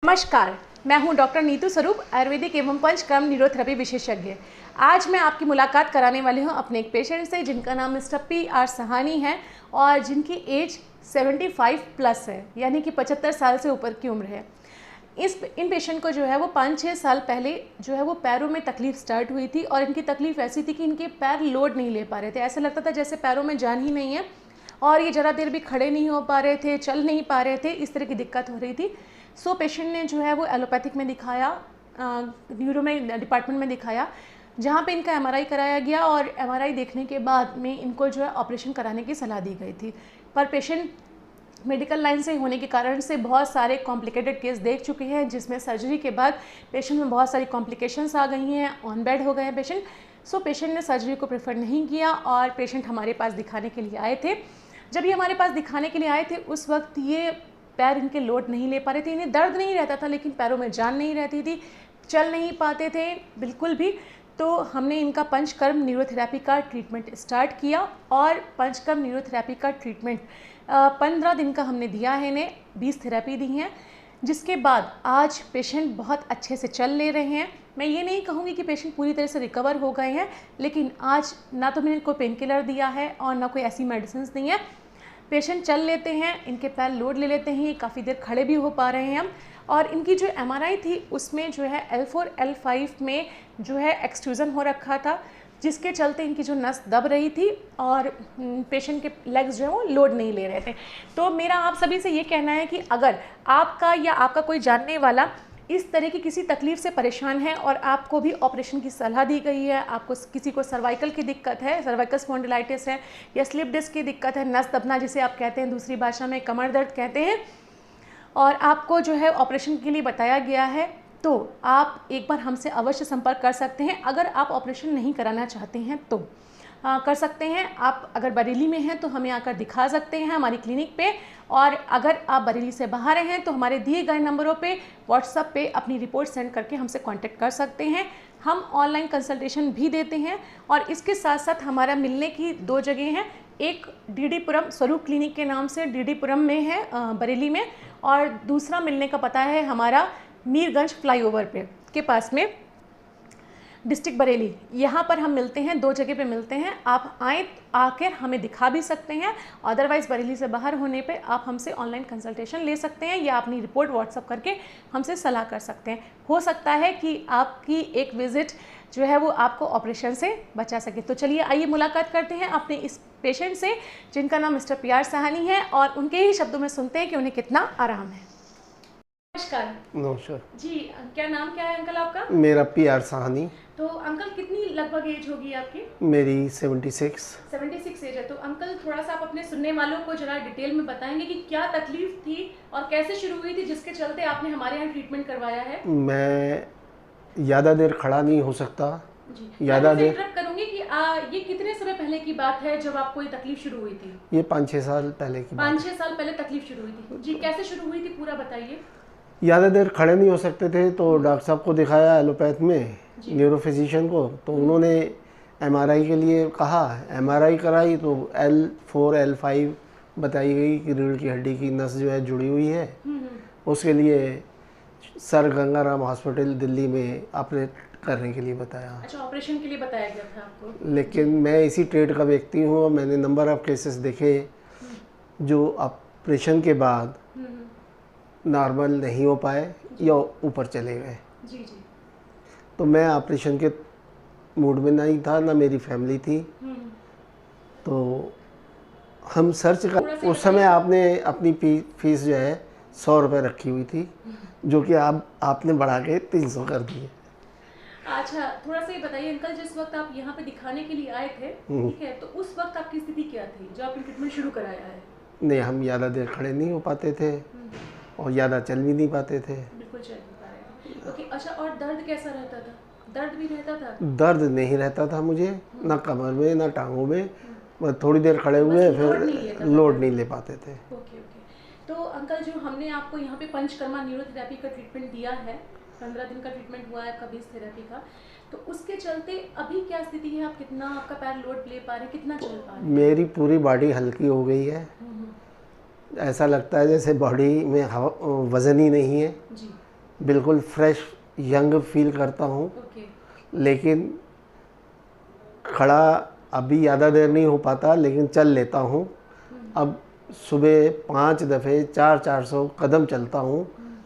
नमस्कार, मैं हूं डॉक्टर नीतू स्वरूप, आयुर्वेदिक एवं पंचकर्म न्यूरोथेरेपी विशेषज्ञ। आज मैं आपकी मुलाकात कराने वाली हूं अपने एक पेशेंट से जिनका नाम मिस्टर PR सहानी है और जिनकी एज 75 प्लस है, यानी कि 75 साल से ऊपर की उम्र है। इन पेशेंट को जो है वो 5-6 साल पहले जो है वो पैरों में तकलीफ़ स्टार्ट हुई थी और इनकी तकलीफ़ ऐसी थी कि इनके पैर लोड नहीं ले पा रहे थे। ऐसा लगता था जैसे पैरों में जान ही नहीं है और ये ज़रा देर भी खड़े नहीं हो पा रहे थे, चल नहीं पा रहे थे, इस तरह की दिक्कत हो रही थी। सो पेशेंट ने जो है वो एलोपैथिक में दिखाया, न्यूरो में डिपार्टमेंट में दिखाया, जहाँ पे इनका MRI कराया गया और MRI देखने के बाद में इनको जो है ऑपरेशन कराने की सलाह दी गई थी। पर पेशेंट मेडिकल लाइन से होने के कारण से बहुत सारे कॉम्प्लिकेटेड केस देख चुके हैं, जिसमें सर्जरी के बाद पेशेंट में बहुत सारी कॉम्प्लिकेशंस आ गई हैं, ऑन बेड हो गए हैं पेशेंट। सो पेशेंट ने सर्जरी को प्रेफर नहीं किया और पेशेंट हमारे पास दिखाने के लिए आए थे। जब ये हमारे पास दिखाने के लिए आए थे उस वक्त ये पैर इनके लोड नहीं ले पा रहे थे, इन्हें दर्द नहीं रहता था लेकिन पैरों में जान नहीं रहती थी, चल नहीं पाते थे बिल्कुल भी। तो हमने इनका पंचकर्म न्यूरोथेरेपी का ट्रीटमेंट स्टार्ट किया और पंचकर्म न्यूरोथेरेपी का ट्रीटमेंट 15 दिन का हमने दिया है, इन्हें 20 थेरेपी दी हैं, जिसके बाद आज पेशेंट बहुत अच्छे से चल ले रहे हैं। मैं ये नहीं कहूँगी कि पेशेंट पूरी तरह से रिकवर हो गए हैं, लेकिन आज ना तो मैंने कोई पेन किलर दिया है और ना कोई ऐसी मेडिसिन दी है। पेशेंट चल लेते हैं, इनके पैर लोड ले लेते हैं, काफ़ी देर खड़े भी हो पा रहे हैं हम। और इनकी जो MRI थी उसमें जो है L4 L5 में जो है एक्सट्रूजन हो रखा था, जिसके चलते इनकी जो नस दब रही थी और पेशेंट के लेग्स जो है वो लोड नहीं ले रहे थे। तो मेरा आप सभी से ये कहना है कि अगर आपका या आपका कोई जानने वाला इस तरह की किसी तकलीफ़ से परेशान है और आपको भी ऑपरेशन की सलाह दी गई है, आपको किसी को सर्वाइकल की दिक्कत है, सर्वाइकल स्पॉन्डिलाइटिस है या स्लिप डिस्क की दिक्कत है, नस दबना जिसे आप कहते हैं, दूसरी भाषा में कमर दर्द कहते हैं, और आपको जो है ऑपरेशन के लिए बताया गया है, तो आप एक बार हमसे अवश्य संपर्क कर सकते हैं। अगर आप ऑपरेशन नहीं कराना चाहते हैं तो कर सकते हैं। आप अगर बरेली में हैं तो हमें आकर दिखा सकते हैं हमारी क्लिनिक पे, और अगर आप बरेली से बाहर हैं तो हमारे दिए गए नंबरों पे व्हाट्सएप पे अपनी रिपोर्ट सेंड करके हमसे कांटेक्ट कर सकते हैं। हम ऑनलाइन कंसल्टेशन भी देते हैं और इसके साथ साथ हमारा मिलने की 2 जगह हैं। एक DD पुरम स्वरूप क्लिनिक के नाम से DD पुरम में है बरेली में, और दूसरा मिलने का पता है हमारा मीरगंज फ्लाईओवर पे के पास में, डिस्ट्रिक्ट बरेली। यहाँ पर हम मिलते हैं, 2 जगह पे मिलते हैं। आप आकर हमें दिखा भी सकते हैं, अदरवाइज़ बरेली से बाहर होने पे आप हमसे ऑनलाइन कंसल्टेशन ले सकते हैं या अपनी रिपोर्ट व्हाट्सअप करके हमसे सलाह कर सकते हैं। हो सकता है कि आपकी एक विज़िट जो है वो आपको ऑपरेशन से बचा सके। तो चलिए आइए मुलाकात करते हैं अपने इस पेशेंट से जिनका नाम मिस्टर PR सहानी है और उनके ही शब्दों में सुनते हैं कि उन्हें कितना आराम है। नमस्कार। नमस्कार जी, क्या नाम क्या है अंकल आपका? मेरा PR सहानी। तो अंकल कितनी लगभग एज होगी आपकी? मेरी 76 एज है। तो अंकल थोड़ा सा आप अपने सुनने वालों को जरा डिटेल में बताएंगे कि क्या तकलीफ थी और कैसे शुरू हुई थी जिसके चलते आपने हमारे यहाँ ट्रीटमेंट करवाया है? मैं ज़्यादा देर खड़ा नहीं हो सकता जी, ज़्यादा देर। इंटरप्ट करूंगी कि ये कितने समय पहले की बात है जब आपको ये तकलीफ शुरू हुई थी? ये 5-6 साल पहले की बात। 5-6 साल पहले तकलीफ शुरू हुई थी जी। कैसे शुरू हुई थी पूरा बताइए। ज़्यादा देर खड़े नहीं हो सकते थे तो डॉक्टर साहब को दिखाया एलोपैथ में, न्यूरो फिजिशियन को, तो उन्होंने MRI के लिए कहा। MRI कराई तो L4 L5 बताई गई कि रीढ़ की हड्डी की नस जो है जुड़ी हुई है। उसके लिए सर गंगाराम हॉस्पिटल दिल्ली में ऑपरेट करने के लिए बताया। अच्छा, ऑपरेशन के लिए बताया गया था आपको? लेकिन मैं इसी ट्रेड का व्यक्ति हूँ और मैंने नंबर ऑफ केसेस देखे जो ऑपरेशन के बाद नॉर्मल नहीं हो पाए या ऊपर चले गए। जी जी। तो मैं ऑपरेशन के मूड में नहीं था, ना मेरी फैमिली थी। तो हम सर्च कर, उस समय आपने अपनी फीस जो है 100 रुपये रखी हुई थी, जो कि आपने बढ़ा के 300 कर दिए। अच्छा, थोड़ा सा ये बताइए अंकल, जिस वक्त आप यहाँ पे दिखाने के लिए आए थे, ठीक है, तो उस वक्त आपकी स्थिति क्या थी जो आपने ट्रीटमेंट शुरू कराया है? नहीं, हम ज़्यादा देर खड़े नहीं हो पाते थे और ज़्यादा चल भी नहीं पाते थे। बिल्कुल चल नहीं पा रहे। ओके, अच्छा, और दर्द कैसा रहता था? दर्द भी रहता था? दर्द नहीं रहता था मुझे, ना कमर में ना टांगों में। बस थोड़ी देर खड़े हुए फिर लोड नहीं ले पाते थे। Okay okay. तो अंकल, जो हमने आपको यहाँ पे पंचकर्मा न्यूरोथेरेपी का ट्रीटमेंट दिया है, 15 दिन का ट्रीटमेंट हुआ है आपका 20 थेरेपी का, तो उसके चलते अभी क्या स्थिति है? आप कितना आपका पैर लोड ले पा रहे हैं, कितना चल पा रहे हैं? मेरी पूरी बॉडी हल्की हो गई है। ऐसा लगता है जैसे बॉडी में वज़न ही नहीं है। जी। बिल्कुल फ्रेश यंग फील करता हूँ। ओके। लेकिन खड़ा अभी ज़्यादा देर नहीं हो पाता, लेकिन चल लेता हूँ। अब सुबह 5 दफ़े 400 कदम चलता हूँ।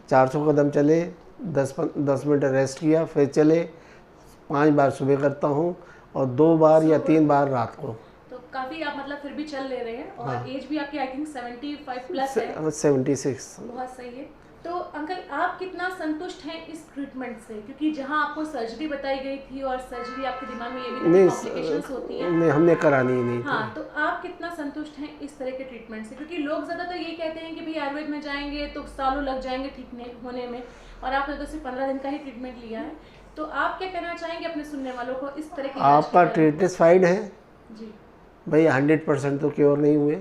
400 कदम चले, 10 मिनट रेस्ट किया, फिर चले, 5 बार सुबह करता हूँ और 2 बार या 3 बार रात को। तो काफ़ी आप मतलब फिर भी चल ले रहे हैं, और एज भी आपकी आई थिंक 75 प्लस है। 76। बहुत सही है। तो अंकल, आप कितना संतुष्ट हैं इस ट्रीटमेंट से? क्योंकि जहां आपको सर्जरी बताई गई थी, और सर्जरी आपके दिमाग में ये भी नहीं, कॉम्प्लिकेशंस होती हैं। नहीं, हमने करानी ही नहीं हाँ, थी। तो आप कितना संतुष्ट हैं इस तरह के ट्रीटमेंट से? क्योंकि लोग ज़्यादातर ये कहते हैं कि भाई आयुर्वेद में जाएंगे तो सालों लग जाएंगे ठीक होने में, और आपने तो सिर्फ 15 दिन का ही ट्रीटमेंट लिया है। तो आप क्या कहना चाहेंगे अपने सुनने वालों को इस तरह के इलाज के आपका बारे में? सेटिस्फाइड है जी। भाई? 100% तो क्योर नहीं हुए,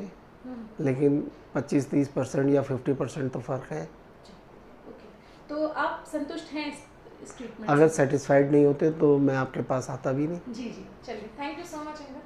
लेकिन 25-30% या 50% तो फ़र्क है। ओके, तो आप संतुष्ट हैं इस ट्रीटमेंट अगर से? सेटिस्फाइड नहीं होते तो मैं आपके पास आता भी नहीं। जी जी, चलिए, thank you so much uncle.